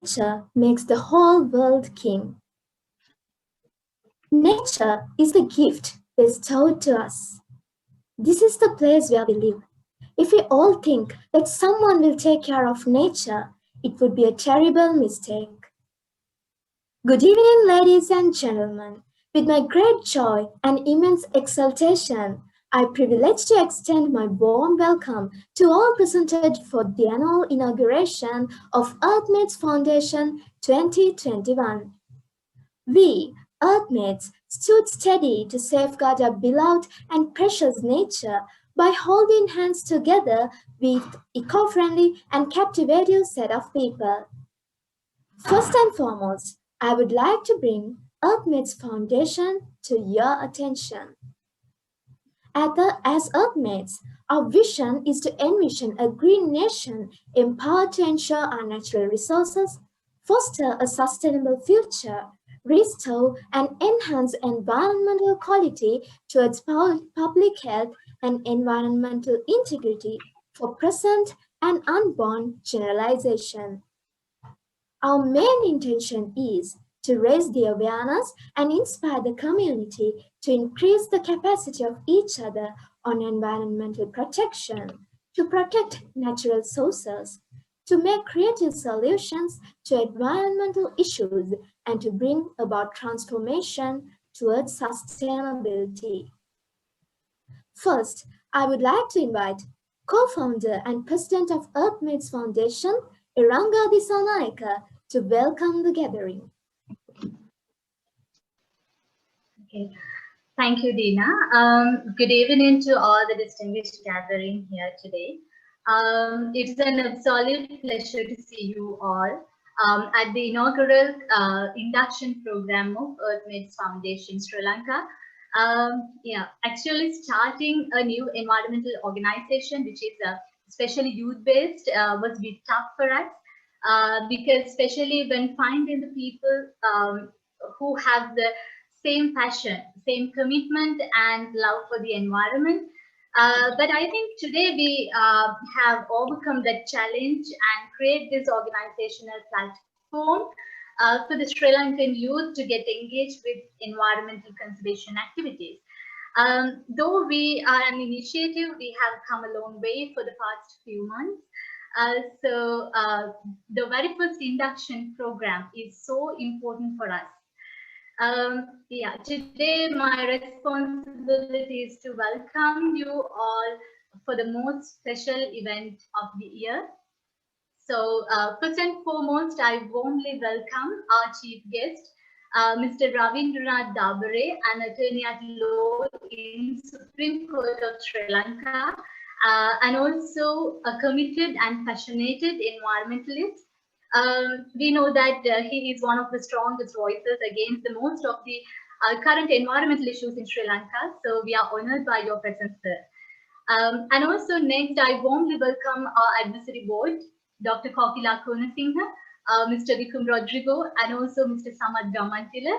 Nature makes the whole world king. Nature is the gift bestowed to us. This is the place where we live. If we all think that someone will take care of nature, it would be a terrible mistake. Good evening, ladies and gentlemen. With my great joy and immense exultation, I privilege to extend my warm welcome to all presented for the annual inauguration of EarthMates Foundation 2021. We, Earthmates, stood steady to safeguard our beloved and precious nature by holding hands together with eco-friendly and captivating set of people. First and foremost, I would like to bring Earthmates Foundation to your attention. As Earthmates, our vision is to envision a green nation empowered to ensure our natural resources, foster a sustainable future, restore and enhance environmental quality towards public health and environmental integrity for present and unborn generalization. Our main intention is to raise the awareness and inspire the community to increase the capacity of each other on environmental protection, to protect natural sources, to make creative solutions to environmental issues, and to bring about transformation towards sustainability. First, I would like to invite co-founder and president of EarthMates Foundation, Iranga Disanaika, to welcome the gathering. Okay, thank you, Dina. Good evening to all the distinguished gathering here today. It is an absolute pleasure to see you all at the inaugural induction program of EarthMates Foundation Sri Lanka. Actually starting a new environmental organization, which is especially youth-based, was a bit tough for us because especially when finding the people who have the same passion, same commitment and love for the environment. But I think today we have overcome that challenge and create this organizational platform for the Sri Lankan youth to get engaged with environmental conservation activities. Though we are an initiative, we have come a long way for the past few months. So the very first induction program is so important for us. Today my responsibility is to welcome you all for the most special event of the year. So first and foremost, I warmly welcome our chief guest, Mr. Ravindranath Dabare, an attorney at law in Supreme Court of Sri Lanka, and also a committed and passionate environmentalist. We know that he is one of the strongest voices against the most of the current environmental issues in Sri Lanka. So we are honored by your presence, sir. And also next, I warmly welcome our advisory board, Dr. Kokila Konasinghe, Mr. Vikum Rodrigo, and also Mr. Samad Gamantila.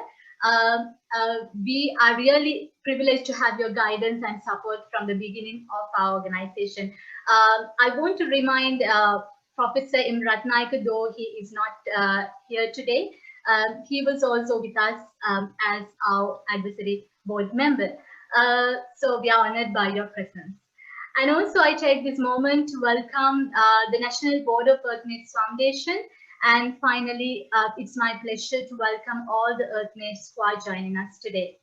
We are really privileged to have your guidance and support from the beginning of our organization. I want to remind Professor M. Ratnayaka, though he is not here today, he was also with us as our advisory board member. So we are honored by your presence. And also I take this moment to welcome the National Board of EarthMates Foundation. And finally, it's my pleasure to welcome all the EarthMates who are joining us today.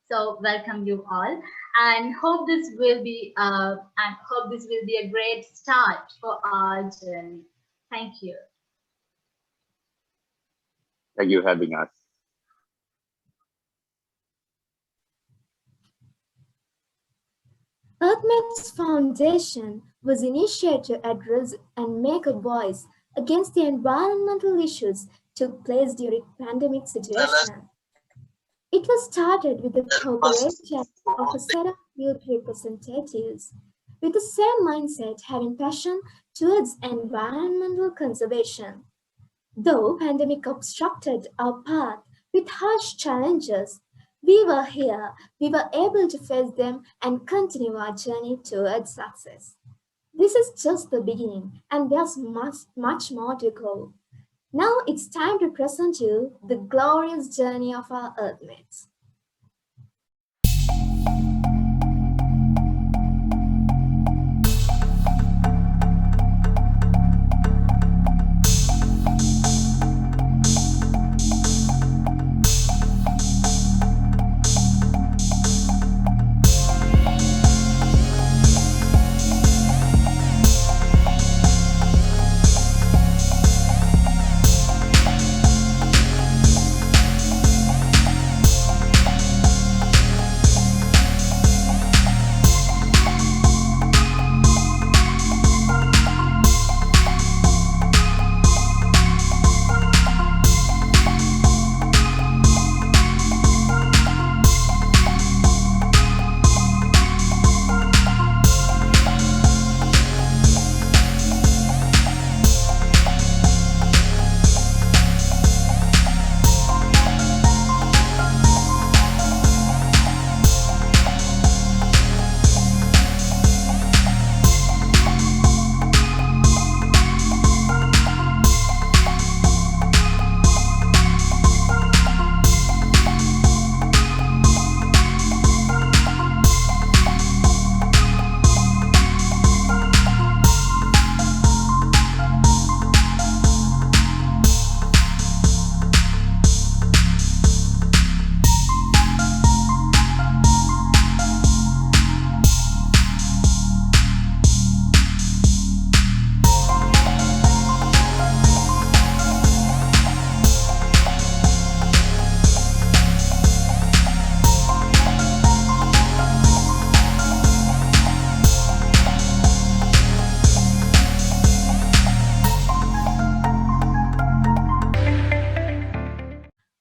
So welcome you all, and hope this will be a great start for our journey. Thank you. Thank you for having us. EarthMates Foundation was initiated to address and make a voice against the environmental issues took place during pandemic situation. It was started with the cooperation of a set of youth representatives with the same mindset, having passion towards environmental conservation. Though pandemic obstructed our path with harsh challenges, we were here, we were able to face them and continue our journey towards success. This is just the beginning, and there's much more to go. Now it's time to present you the glorious journey of our Earthmates.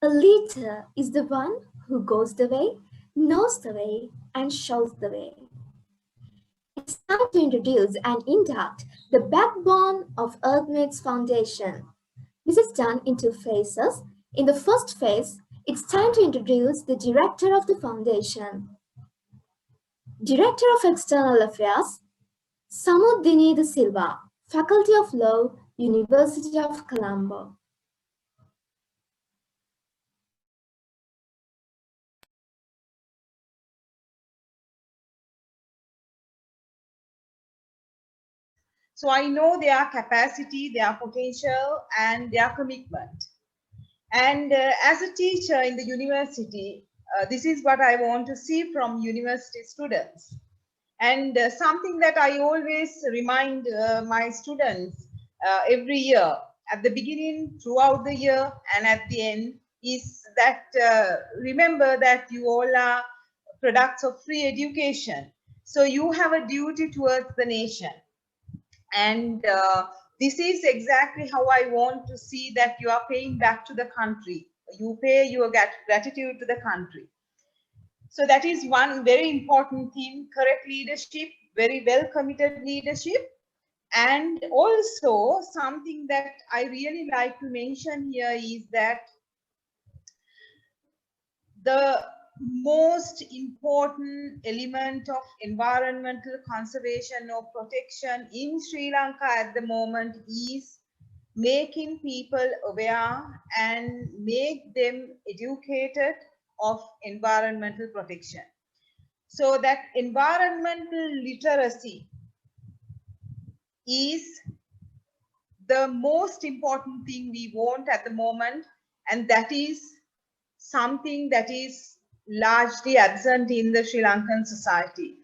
A leader is the one who goes the way, knows the way, and shows the way. It's time to introduce and induct the backbone of EarthMates Foundation. This is done in two phases. In the first phase, it's time to introduce the director of the foundation. Director of External Affairs, Samudini de Silva, Faculty of Law, University of Colombo. So I know their capacity, their potential, and their commitment. And as a teacher in the university, this is what I want to see from university students. And something that I always remind my students every year, at the beginning, throughout the year, and at the end, is that remember that you all are products of free education. So you have a duty towards the nation. And this is exactly how I want to see that you are paying back to the country. You pay your gratitude to the country. So that is one very important theme, correct leadership, very well committed leadership. And also something that I really like to mention here is that the most important element of environmental conservation or protection in Sri Lanka at the moment is making people aware and make them educated of environmental protection. So that environmental literacy is the most important thing we want at the moment, and that is something that is largely absent in the Sri Lankan society.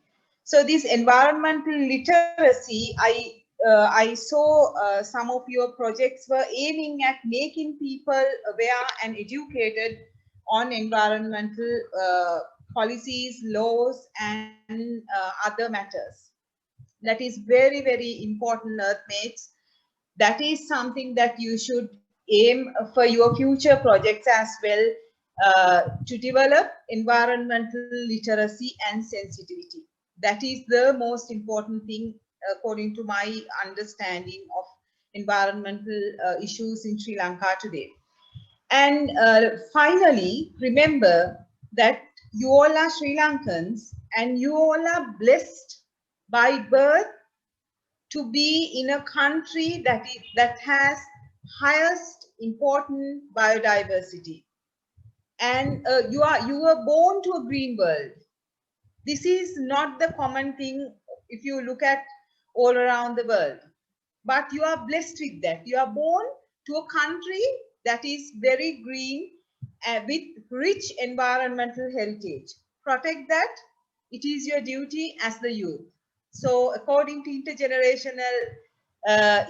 So this environmental literacy, I saw some of your projects were aiming at making people aware and educated on environmental policies, laws, and other matters. That is very, very important, Earthmates. That is something that you should aim for your future projects as well, to develop environmental literacy and sensitivity. That is the most important thing according to my understanding of environmental issues in Sri Lanka today. And finally, remember that you all are Sri Lankans and you all are blessed by birth to be in a country that has highest important biodiversity. And you were born to a green world. This is not the common thing if you look at all around the world. But you are blessed with that. You are born to a country that is very green with rich environmental heritage. Protect that. It is your duty as the youth. So according to intergenerational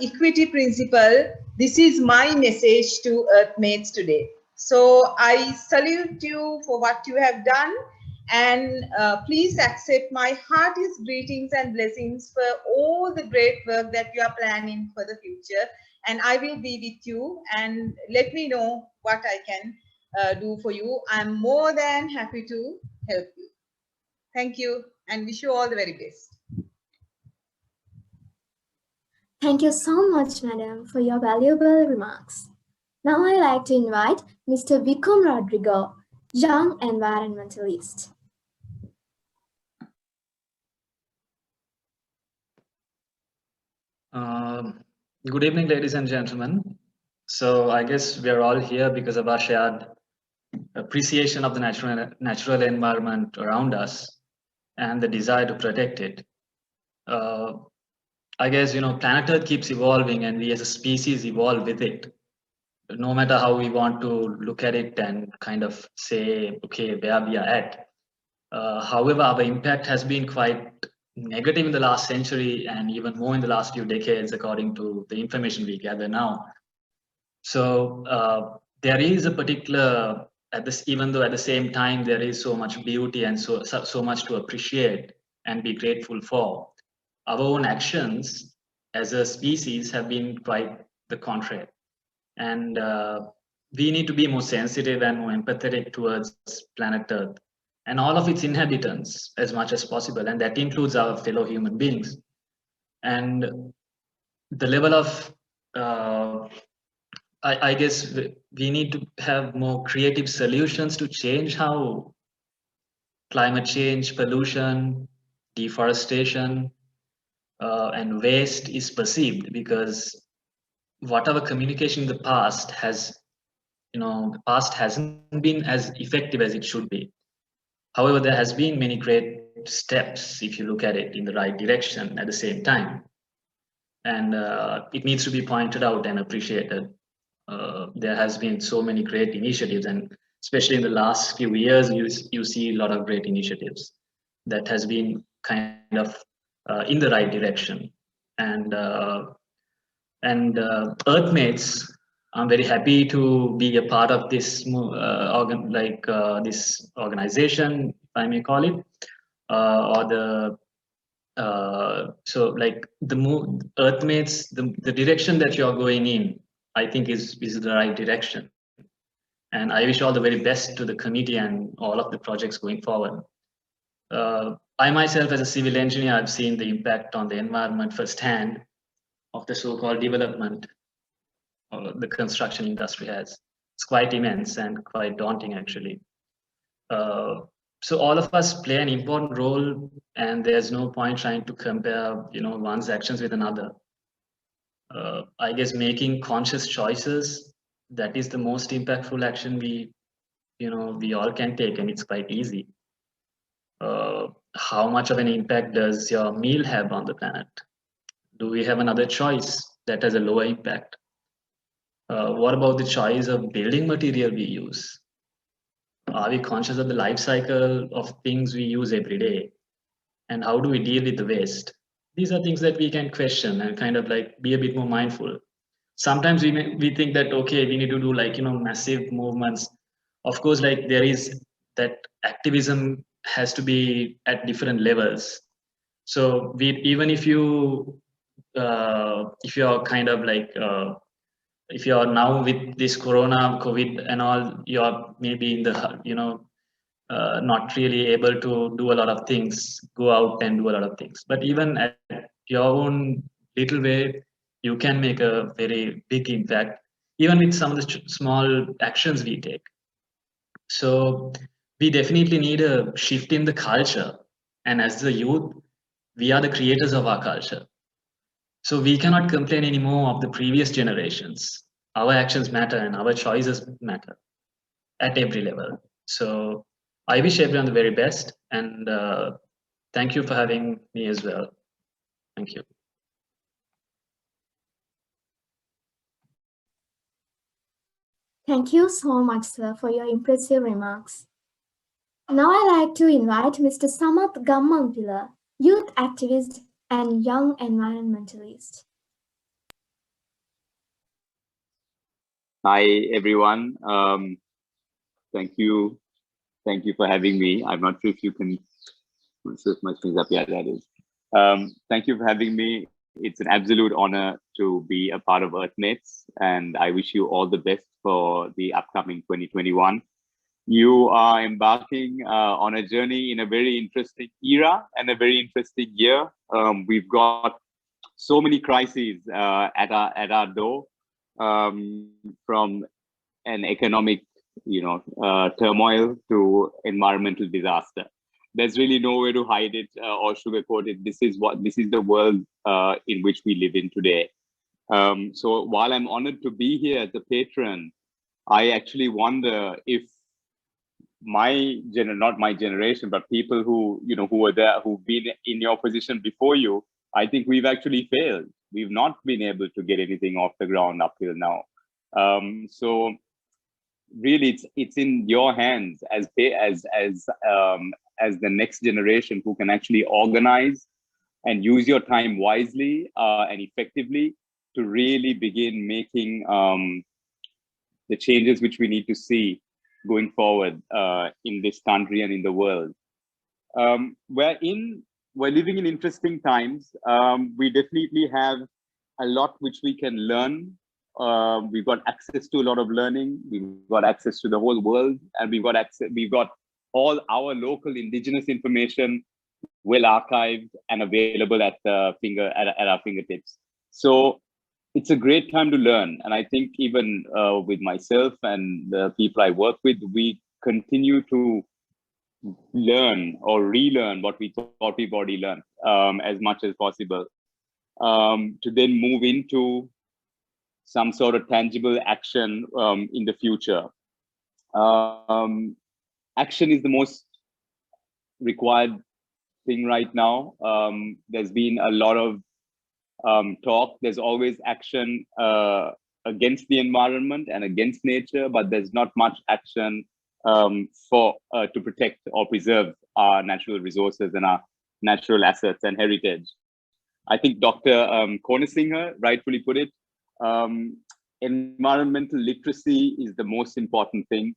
equity principle, this is my message to Earthmates today. So I salute you for what you have done, and please accept my heartiest greetings and blessings for all the great work that you are planning for the future. And I will be with you, and let me know what I can do for you. I'm more than happy to help you. Thank you, and wish you all the very best. Thank you so much, madam, for your valuable remarks. Now I'd like to invite Mr. Vikum Rodrigo, young environmentalist. Good evening, ladies and gentlemen. So I guess we're all here because of our shared appreciation of the natural environment around us and the desire to protect it. I guess, planet Earth keeps evolving and we as a species evolve with it. No matter how we want to look at it and kind of say, okay, where we are at. However, our impact has been quite negative in the last century and even more in the last few decades, according to the information we gather now. So there is a particular, even though at the same time there is so much beauty and so much to appreciate and be grateful for, our own actions as a species have been quite the contrary. And we need to be more sensitive and more empathetic towards planet Earth and all of its inhabitants as much as possible. And that includes our fellow human beings. And the level of, I guess we need to have more creative solutions to change how climate change, pollution, deforestation, and waste is perceived, because whatever communication in the past has, the past hasn't been as effective as it should be. However, there has been many great steps if you look at it in the right direction at the same time. And it needs to be pointed out and appreciated. There has been so many great initiatives, and especially in the last few years, you see a lot of great initiatives that has been kind of in the right direction. And Earthmates, I'm very happy to be a part of this this organization, if I may call it, or the so like the Earthmates, the direction that you're going in, I think is the right direction. And I wish all the very best to the committee and all of the projects going forward. I myself, as a civil engineer, I've seen the impact on the environment firsthand of the so-called development the construction industry has. It's quite immense and quite daunting, actually. So all of us play an important role, and there's no point trying to compare, one's actions with another. I guess making conscious choices, that is the most impactful action we all can take, and it's quite easy. How much of an impact does your meal have on the planet? Do we have another choice that has a lower impact? What about the choice of building material we use? Are we conscious of the life cycle of things we use every day? And how do we deal with the waste? These are things that we can question and kind of like be a bit more mindful. Sometimes we think that, okay, we need to do massive movements. Of course, like there is that activism has to be at different levels. So even if you're kind of like if you're now with this COVID and all, you're maybe in the not really able to do a lot of things, go out and do a lot of things. But even at your own little way, you can make a very big impact, even with some of the small actions we take. So we definitely need a shift in the culture. And as the youth, we are the creators of our culture. So we cannot complain anymore of the previous generations. our actions matter and our choices matter at every level. So I wish everyone the very best, and thank you for having me as well. Thank you. Thank you so much, sir, for your impressive remarks. Now I'd like to invite Mr. Samath Gammampila, youth activist and young environmentalist. Hi, everyone. Thank you. Thank you for having me. I'm not sure if you can switch my screens up. Yeah, that is. Thank you for having me. It's an absolute honor to be a part of EarthMates, and I wish you all the best for the upcoming 2021. You are embarking on a journey in a very interesting era and a very interesting year. We've got so many crises at our door, from an economic, turmoil to environmental disaster. There's really no way to hide it or sugarcoat it. This is the world in which we live in today. So while I'm honored to be here as a patron, I actually wonder if not my generation, but people who were there, who've been in your position before you, I think we've actually failed. We've not been able to get anything off the ground up till now. So really, it's in your hands as the next generation, who can actually organize and use your time wisely and effectively to really begin making the changes which we need to see going forward in this country and in the world. We're living in interesting times. We definitely have a lot which we can learn. We've got access to a lot of learning. We've got access to the whole world, and we've got all our local indigenous information well archived and available at our fingertips. So it's a great time to learn. And I think even with myself and the people I work with, we continue to learn or relearn what we thought we've already learned as much as possible, to then move into some sort of tangible action in the future. Action is the most required thing right now. There's been a lot of talk. There's always action against the environment and against nature, but there's not much action to protect or preserve our natural resources and our natural assets and heritage. I think Dr. Konasinghe rightfully put it. Environmental literacy is the most important thing.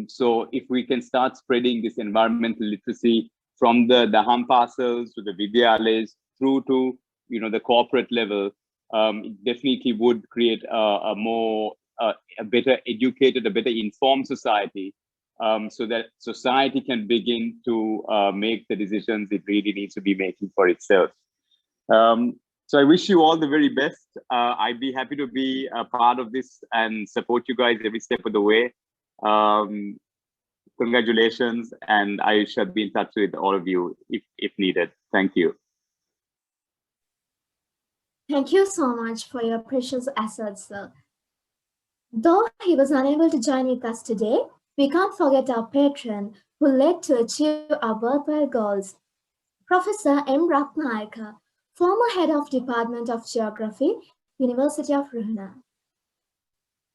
So if we can start spreading this environmental literacy from the Daham parcels to the Vidyalays through to the corporate level, it definitely would create a better educated, a better informed society, so that society can begin to make the decisions it really needs to be making for itself. So I wish you all the very best. I'd be happy to be a part of this and support you guys every step of the way. Congratulations, and I shall be in touch with all of you if needed. Thank you. Thank you so much for your precious assets, sir. Though he was unable to join with us today, we can't forget our patron who led to achieve our worthwhile goals, Professor M. Ratnayaka, former head of Department of Geography, University of Ruhuna.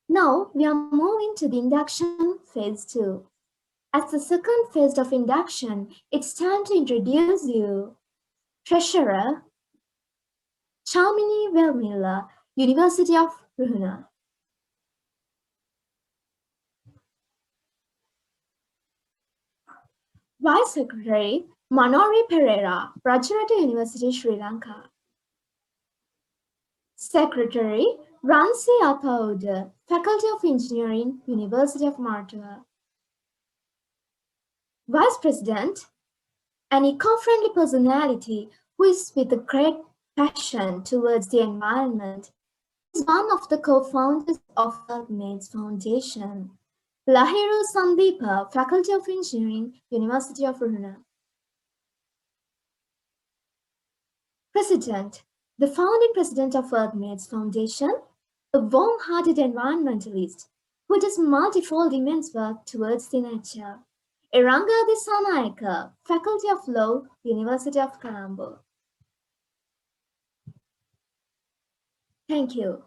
Now we are moving to the induction phase 2. As the second phase of induction, it's time to introduce you Treasurer Chaumini Velmilla, University of Ruhuna. Vice Secretary Manori Pereira, Rajarata University, Sri Lanka. Secretary Ransi Apauda, Faculty of Engineering, University of Mantua. Vice President, an eco-friendly personality who is with a great passion towards the environment. He is one of the co-founders of EarthMates Foundation. Lahiru Sandeepa, Faculty of Engineering, University of Ruhuna. President, the founding president of EarthMates Foundation, a warm-hearted environmentalist who does multifold immense work towards the nature. Iranga Disanayaka, Faculty of Law, University of Colombo. Thank you.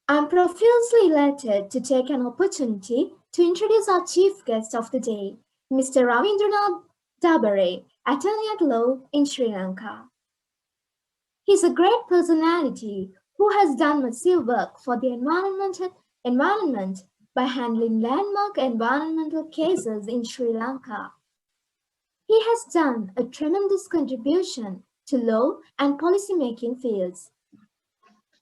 I'm profusely elated to take an opportunity to introduce our chief guest of the day, Mr. Ravindranath Dabare, Attorney at Law in Sri Lanka. He's a great personality who has done massive work for the environment by handling landmark environmental cases in Sri Lanka. He has done a tremendous contribution to law and policymaking fields.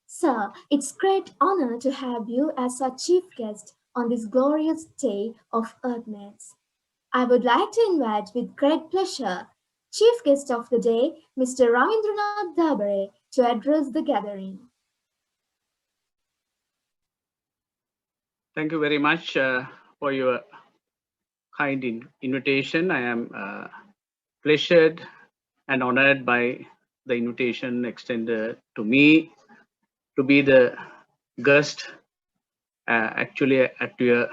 Sir, it's great honor to have you as our chief guest on this glorious day of EarthMates. I would like to invite with great pleasure Chief Guest of the Day, Mr. Ravindranath Dabare, to address the gathering. Thank you very much for your kind invitation. I am pleasured and honored by the invitation extended to me to be the guest actually at your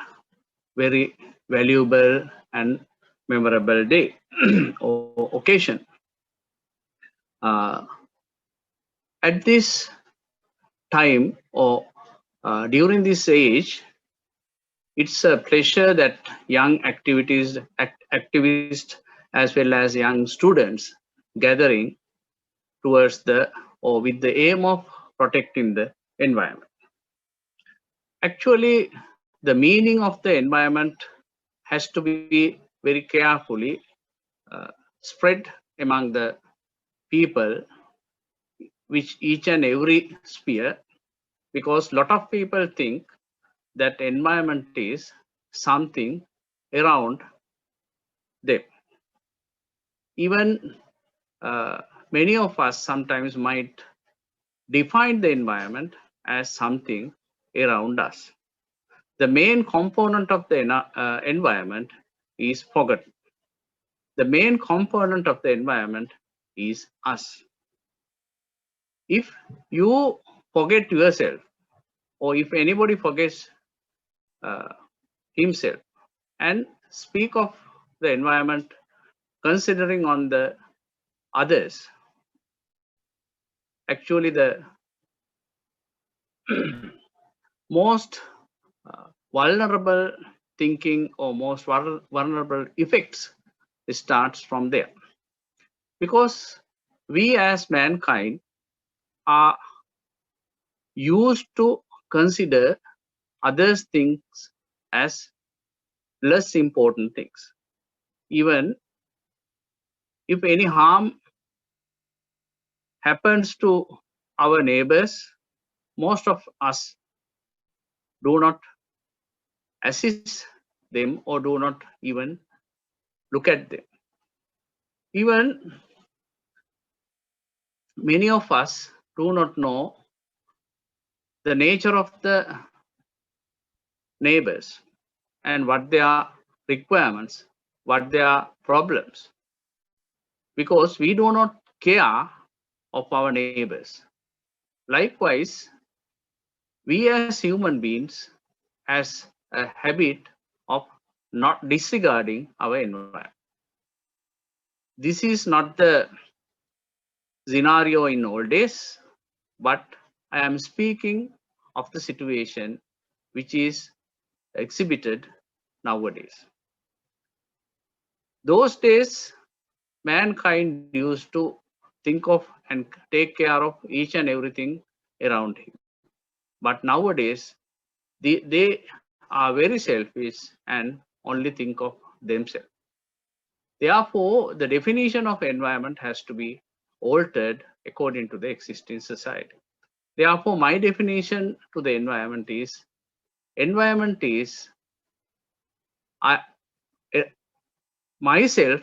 very valuable and memorable day or occasion. At this time or during this age, it's a pleasure that young activists as well as young students gathering towards the or with the aim of protecting the environment. Actually, the meaning of the environment has to be very carefully spread among the people, which each and every sphere, because a lot of people think that environment is something around them. Even many of us sometimes might define the environment as something around us. The main component of the environment is forgotten. The main component of the environment is us. If you forget yourself, or if anybody forgets himself and speak of the environment considering on the others, actually the most vulnerable thinking or most vulnerable effects starts from there, because we as mankind are used to consider others things as less important things. Even if any harm happens to our neighbors, most of us do not assist them or do not even look at them. Even many of us do not know the nature of the neighbors and what their requirements, what their problems, because we do not care of our neighbors. Likewise, we as human beings has a habit of not disregarding our environment. This is not the scenario in old days, but I am speaking of the situation which is exhibited nowadays. Those days, mankind used to think of and take care of each and everything around him. But nowadays, they are very selfish and only think of themselves. Therefore, the definition of environment has to be altered according to the existing society. Therefore, my definition to the environment is myself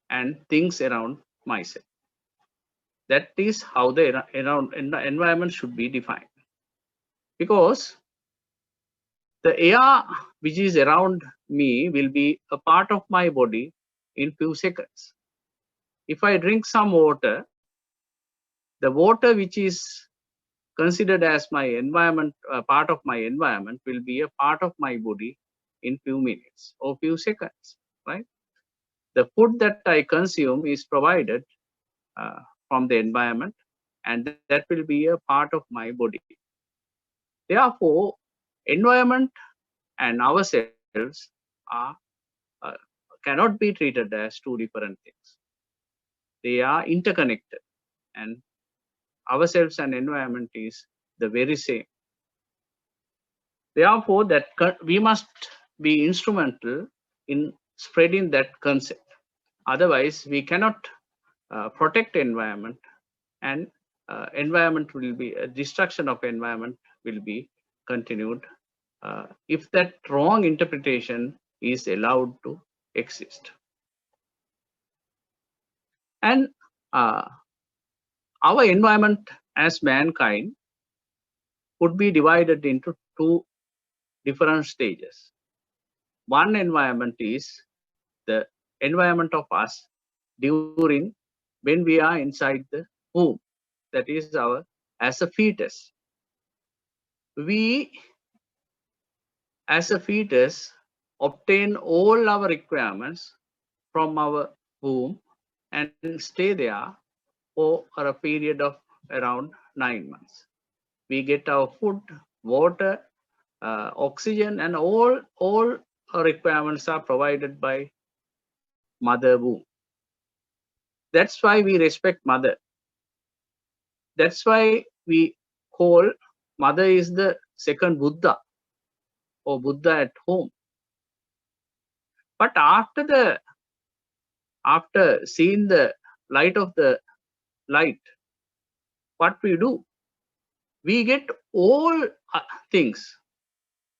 and things around myself. That is how the environment should be defined. Because the air which is around me will be a part of my body in few seconds. If I drink some water, the water which is considered as my environment, part of my environment, will be a part of my body in few minutes or few seconds, right? The food that I consume is provided from the environment, and that will be a part of my body. Therefore, environment and ourselves are cannot be treated as two different things. They are interconnected, and ourselves and environment is the very same. Therefore, that we must be instrumental in spreading that concept. Otherwise, we cannot protect environment, and environment will be destruction of environment will be continued if that wrong interpretation is allowed to exist. And our environment as mankind would be divided into two different stages. One environment is the environment of us during when we are inside the womb, that is our as a fetus. We as a fetus obtain all our requirements from our womb and stay there for a period of around 9 months. We get our food, water, oxygen, and all our requirements are provided by mother womb. That's why we respect mother. That's why we call mother is the second Buddha or Buddha at home. But after seeing the light of the light, what we do? We get all things.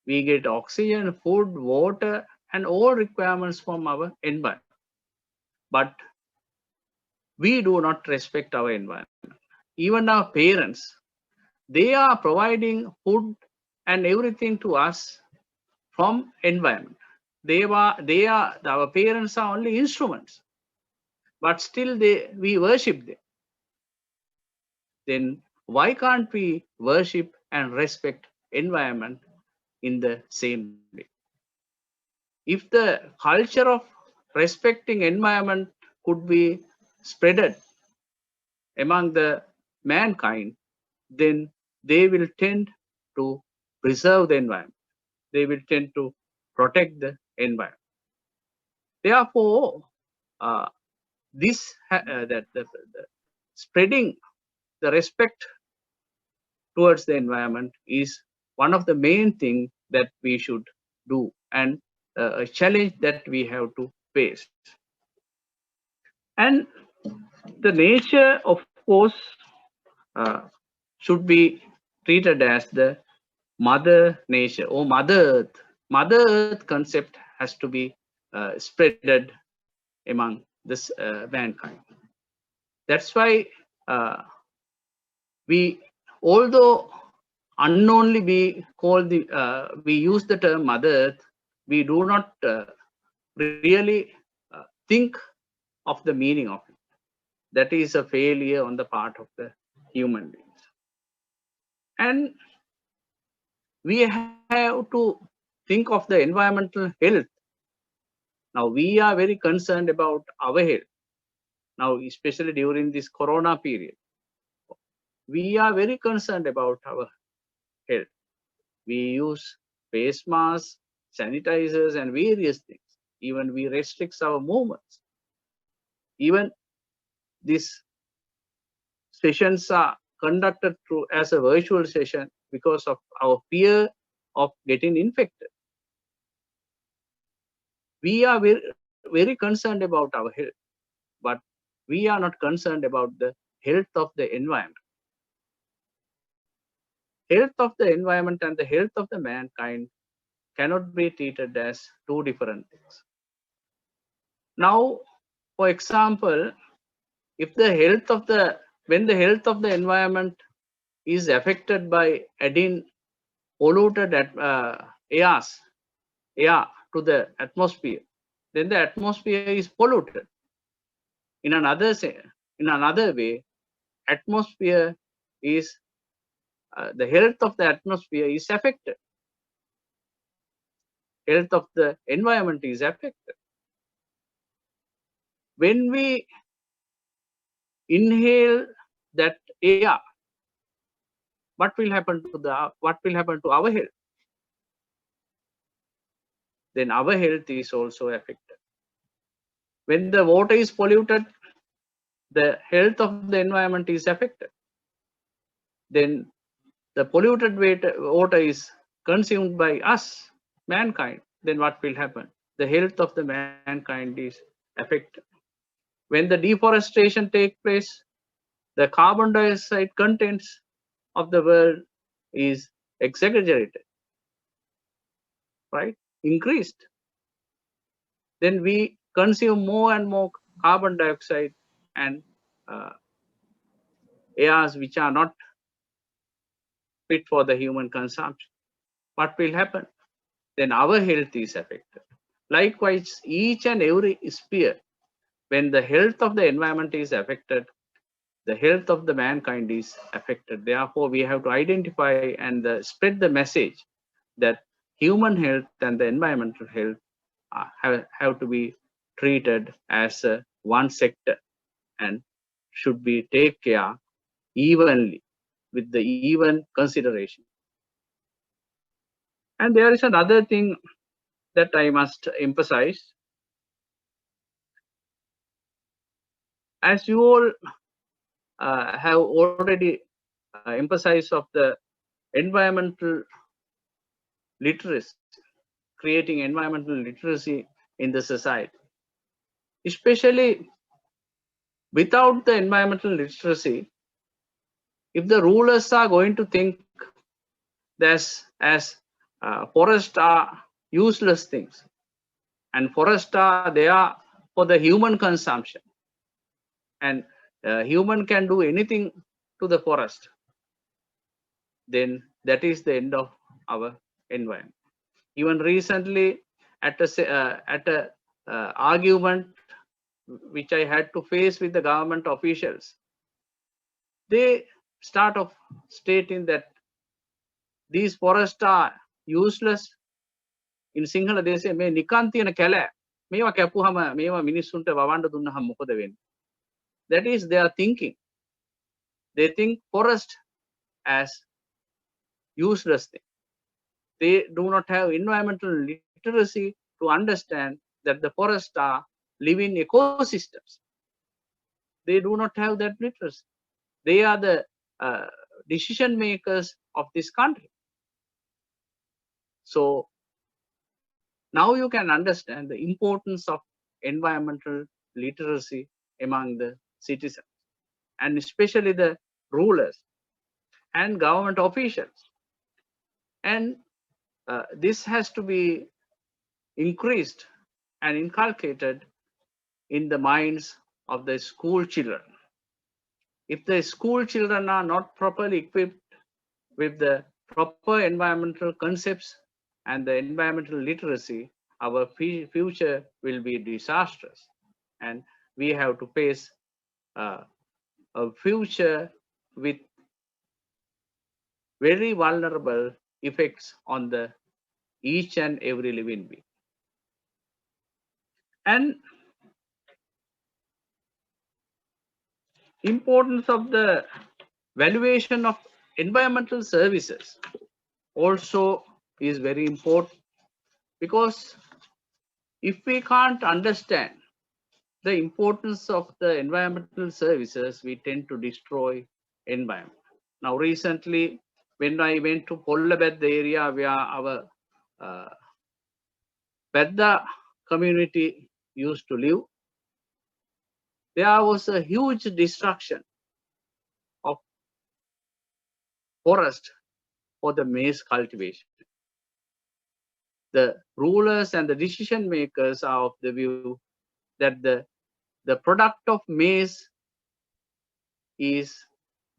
We get oxygen, food, water, and all requirements from our environment. But we do not respect our environment. Even our parents, they are providing food and everything to us from environment. Our parents are only instruments, but still we worship them. Then why can't we worship and respect environment in the same way? If the culture of respecting environment could be spreaded among the mankind, then they will tend to preserve the environment. They will tend to protect the environment. Therefore, the spreading the respect towards the environment is one of the main things that we should do, and a challenge that we have to face. And the nature, of course, should be treated as the mother nature or mother earth. Mother earth concept has to be spreaded among this mankind. That's why although unknowingly we use the term mother earth, we do not really think of the meaning of it. That is a failure on the part of the human beings. And we have to think of the environmental health. Now we are very concerned about our health. Now, especially during this corona period, we are very concerned about our health. We use face masks, sanitizers, and various things. Even we restrict our movements. Even these sessions are conducted through as a virtual session because of our fear of getting infected. We are very concerned about our health, but we are not concerned about the health of the environment. Health of the environment and the health of the mankind cannot be treated as two different things. Now, for example, if the health of when the health of the environment is affected by adding polluted air to the atmosphere, then the atmosphere is polluted. In another way, atmosphere is the health of the atmosphere is affected. Health of the environment is affected. When we inhale that air, what will happen to our health? Then our health is also affected. When the water is polluted, the health of the environment is affected. Then the polluted water is consumed by us, mankind. Then what will happen? The health of the mankind is affected. When the deforestation takes place, the carbon dioxide contents of the world is exaggerated, right? Increased. Then we consume more and more carbon dioxide and airs which are not fit for the human consumption. What will happen? Then our health is affected. Likewise, each and every sphere, when the health of the environment is affected, the health of the mankind is affected. Therefore, we have to identify and spread the message that human health and the environmental health have to be treated as one sector and should be take care evenly with the even consideration. And there is another thing that I must emphasize. As you all have already emphasized of the environmental literacy, creating environmental literacy in the society. Especially without the environmental literacy, if the rulers are going to think that as forests are useless things and forests are there for the human consumption and human can do anything to the forest, then that is the end of our environment. Even recently, at a argument which I had to face with the government officials, they start off stating that these forests are useless. In Sinhala දේශේ මේ නිකන් තියෙන කැලෑ මේවා කැපුවම මේවා මිනිස්සුන්ට වවන්න දුන්නහම මොකද වෙන්නේ? That is their thinking. They think forest as useless thing. They do not have environmental literacy to understand that the forests are living ecosystems. They do not have that literacy. They are the decision makers of this country. So now you can understand the importance of environmental literacy among the citizens, and especially the rulers and government officials. And this has to be increased and inculcated in the minds of the school children. If the school children are not properly equipped with the proper environmental concepts and the environmental literacy, our future will be disastrous. And we have to face a future with very vulnerable effects on the each and every living being. And importance of the valuation of environmental services also is very important, because if we can't understand the importance of the environmental services, we tend to destroy environment. Now recently, when I went to Pollabed, the area where our Bedda community used to live, there was a huge destruction of forest for the maize cultivation. The rulers and the decision makers are of the view that the product of maize is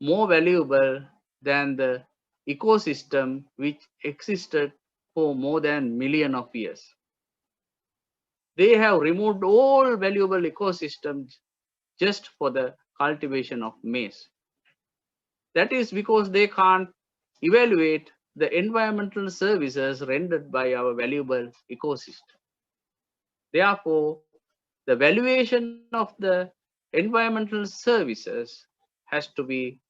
more valuable than the ecosystem which existed for more than million of years. They have removed all valuable ecosystems just for the cultivation of maize. That is because they can't evaluate the environmental services rendered by our valuable ecosystem. Therefore, the valuation of the environmental services has to be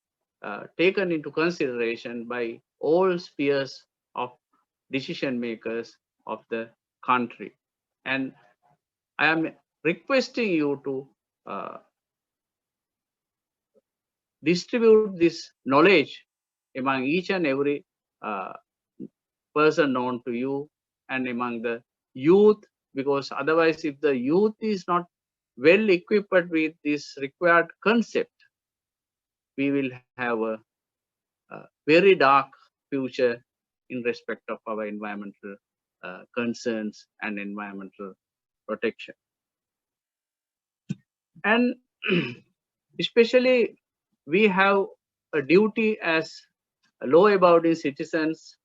taken into consideration by all spheres of decision makers of the country. And I am requesting you to distribute this knowledge among each and every uh, person known to you and among the youth, because otherwise if the youth is not well equipped with this required concept, we will have a very dark future in respect of our environmental concerns and environmental protection. And especially we have a duty as law-abiding citizens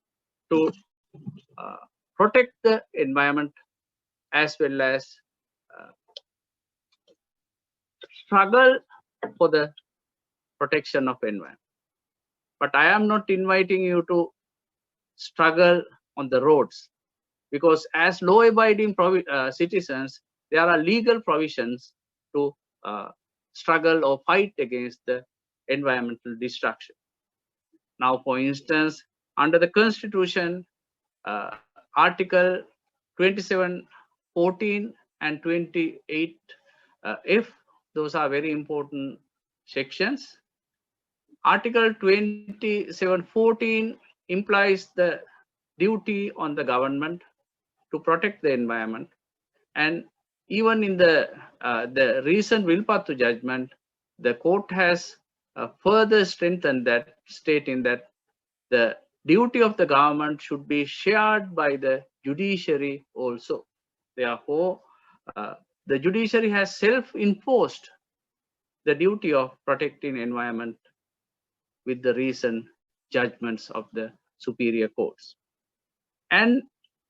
to protect the environment as well as uh, struggle for the protection of environment. But I am not inviting you to struggle on the roads, because as law-abiding citizens, there are legal provisions to struggle or fight against the environmental destruction. Now, for instance, under the Constitution, Article 2714 and 28 F, those are very important sections. Article 2714 implies the duty on the government to protect the environment, and even in the recent Wilpattu judgment, the court has further strengthened that, stating that the duty of the government should be shared by the judiciary also. Therefore, the judiciary has self-imposed the duty of protecting environment with the recent judgments of the superior courts. And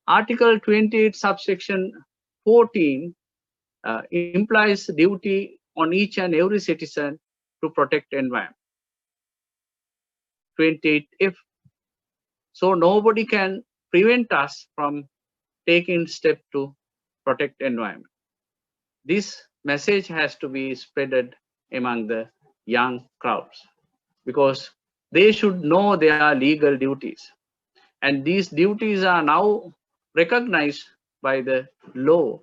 Article 28 subsection 14 implies duty on each and every citizen to protect environment. 28F. So nobody can prevent us from taking step to protect environment. This message has to be spreaded among the young crowds, because they should know their legal duties. And these duties are now recognized by the law,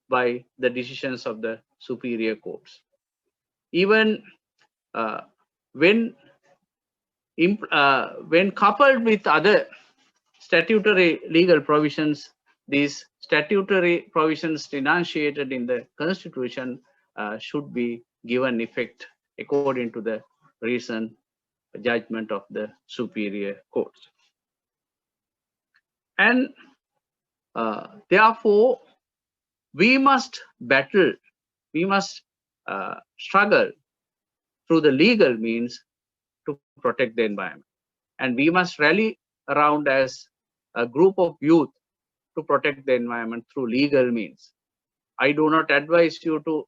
by the decisions of the superior courts. Even when coupled with other statutory legal provisions, these statutory provisions enunciated in the Constitution should be given effect according to the recent judgment of the superior courts. And therefore, we must battle, we must struggle through the legal means to protect the environment. And we must rally around as a group of youth to protect the environment through legal means. I do not advise you to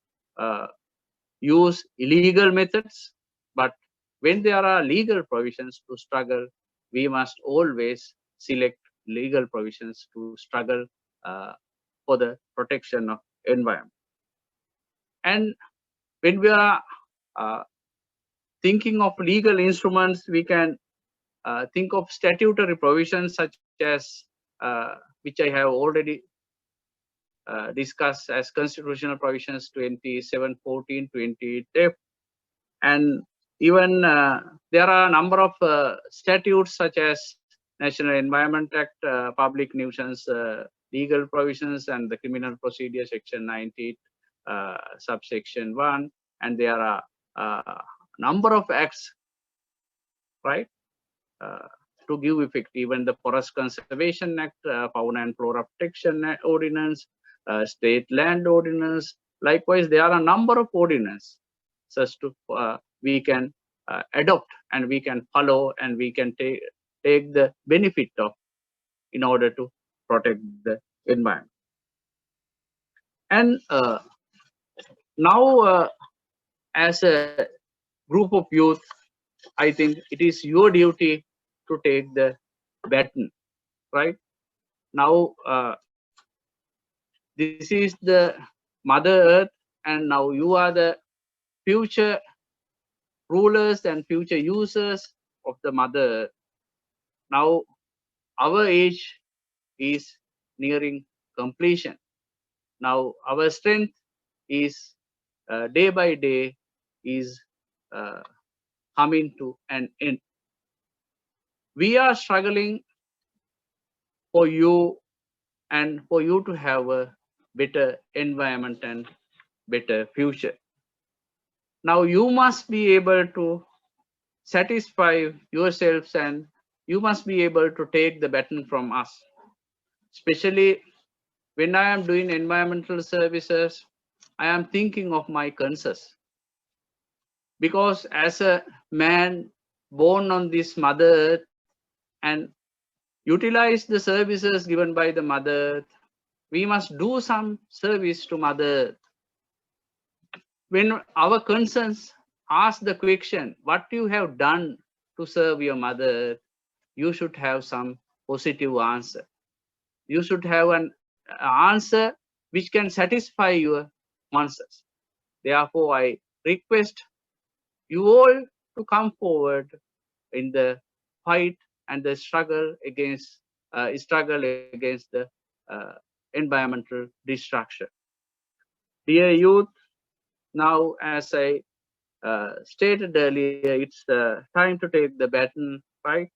use illegal methods, but when there are legal provisions to struggle, we must always select legal provisions to struggle for the protection of environment. And when we are thinking of legal instruments, we can think of statutory provisions such as which I have already discussed as constitutional provisions 2714, 28F, and even there are a number of statutes such as National Environment Act, Public Nuisance legal provisions, and the Criminal Procedure Section 90 subsection 1, and there are number of acts, right, to give effect. Even the Forest Conservation Act, Fauna and Flora Protection Ordinance, State Land Ordinance. Likewise, there are a number of ordinances such to we can adopt and we can follow and we can take the benefit of in order to protect the environment. And now, as a group of youth, I think it is your duty to take the baton, right? Now, this is the Mother Earth, and now you are the future rulers and future users of the Mother Earth. Now, our age is nearing completion. Now, our strength is day by day is uh, coming to an end. We are struggling for you and for you to have a better environment and better future. Now you must be able to satisfy yourselves, and you must be able to take the baton from us. Especially when I am doing environmental services, I am thinking of my concerns. Because as a man born on this Mother Earth and utilize the services given by the Mother Earth, we must do some service to Mother Earth. When our concerns ask the question, what you have done to serve your Mother Earth, you should have some positive answer. You should have an answer which can satisfy your answers. Therefore, I request you all to come forward in the fight and the struggle against the environmental destruction. Dear youth, now as I stated earlier, it's time to take the baton, right?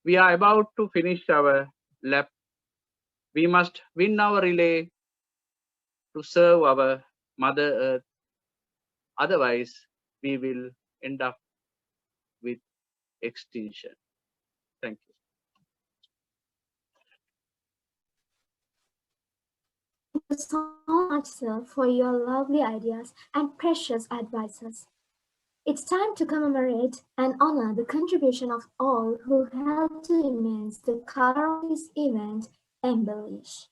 We are about to finish our lap. We must win our relay to serve our Mother Earth. Otherwise, we will end up with extinction. Thank you. Thank you so much, sir, for your lovely ideas and precious advices. It's time to commemorate and honor the contribution of all who helped to immense the color of this event embellish.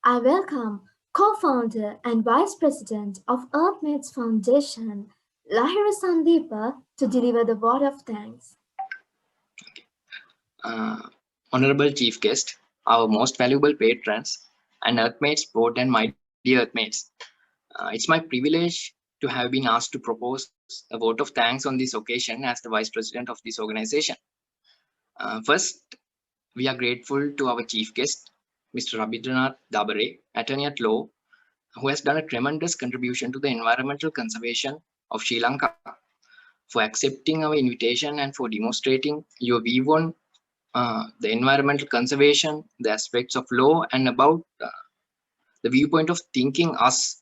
I welcome co-founder and vice president of EarthMates Foundation, Lahira Sandeepa, to deliver the word of thanks. Honorable Chief Guest, our most valuable patrons, and Earthmates board and my dear Earthmates. It's my privilege to have been asked to propose a vote of thanks on this occasion as the Vice President of this organization. First, we are grateful to our Chief Guest, Mr. Rabindranath Dabare, Attorney at Law, who has done a tremendous contribution to the environmental conservation of Sri Lanka, for accepting our invitation and for demonstrating your view on the environmental conservation, the aspects of law, and about the viewpoint of thinking us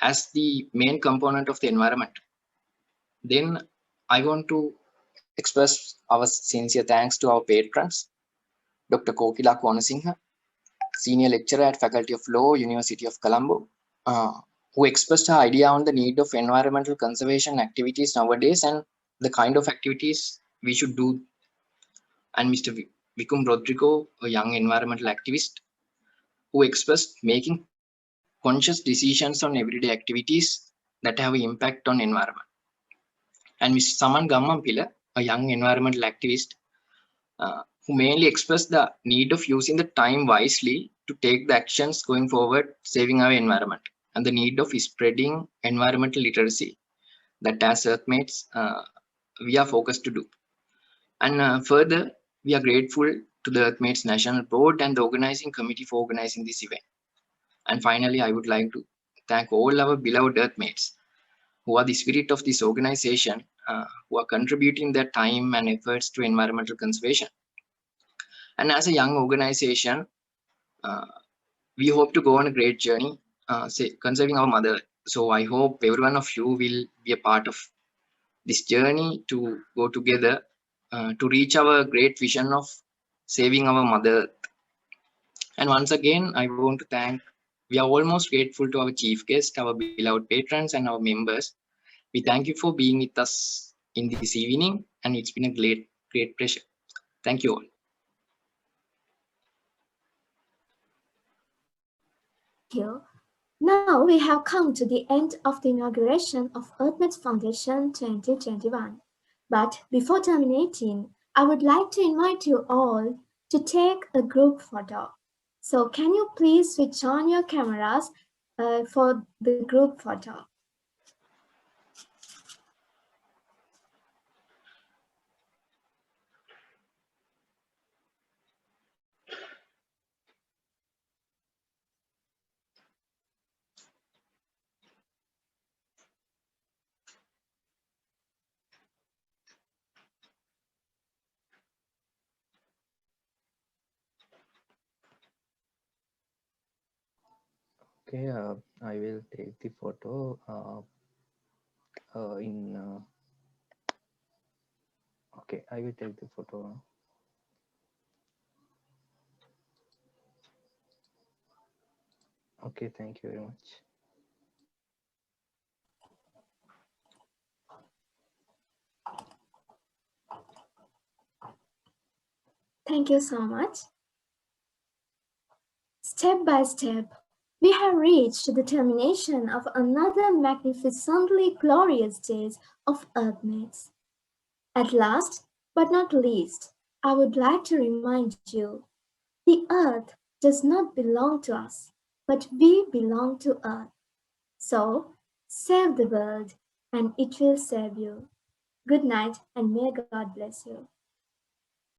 as the main component of the environment. Then I want to express our sincere thanks to our patrons, Dr. Kokila Konasinghe, Senior Lecturer at Faculty of Law, University of Colombo, who expressed her idea on the need of environmental conservation activities nowadays and the kind of activities we should do. And Mr. Vikum Rodrigo, a young environmental activist, who expressed making conscious decisions on everyday activities that have an impact on environment. And Mr. Saman Gammampila, a young environmental activist, who mainly expressed the need of using the time wisely to take the actions going forward, saving our environment, and the need of spreading environmental literacy that as Earthmates we are focused to do. And further, we are grateful to the Earthmates National Board and the organizing committee for organizing this event. And finally, I would like to thank all our beloved Earthmates who are the spirit of this organization, who are contributing their time and efforts to environmental conservation. And as a young organization, we hope to go on a great journey conserving our mother. So I hope every one of you will be a part of this journey to go together to reach our great vision of saving our mother. And once again, I want to thank, we are almost grateful to our chief guest, our beloved patrons and our members. We thank you for being with us in this evening, and it's been a great pleasure. Thank you all. Thank you. Now we have come to the end of the inauguration of EarthMates Foundation 2021. But before terminating, I would like to invite you all to take a group photo. So can you please switch on your cameras for the group photo? Okay, I will take the photo okay, I will take the photo. Okay, thank you very much. Thank you so much. Step by step, we have reached the termination of another magnificently glorious days of EarthMates. At last, but not least, I would like to remind you, the Earth does not belong to us, but we belong to Earth. So, save the world, and it will save you. Good night, and may God bless you.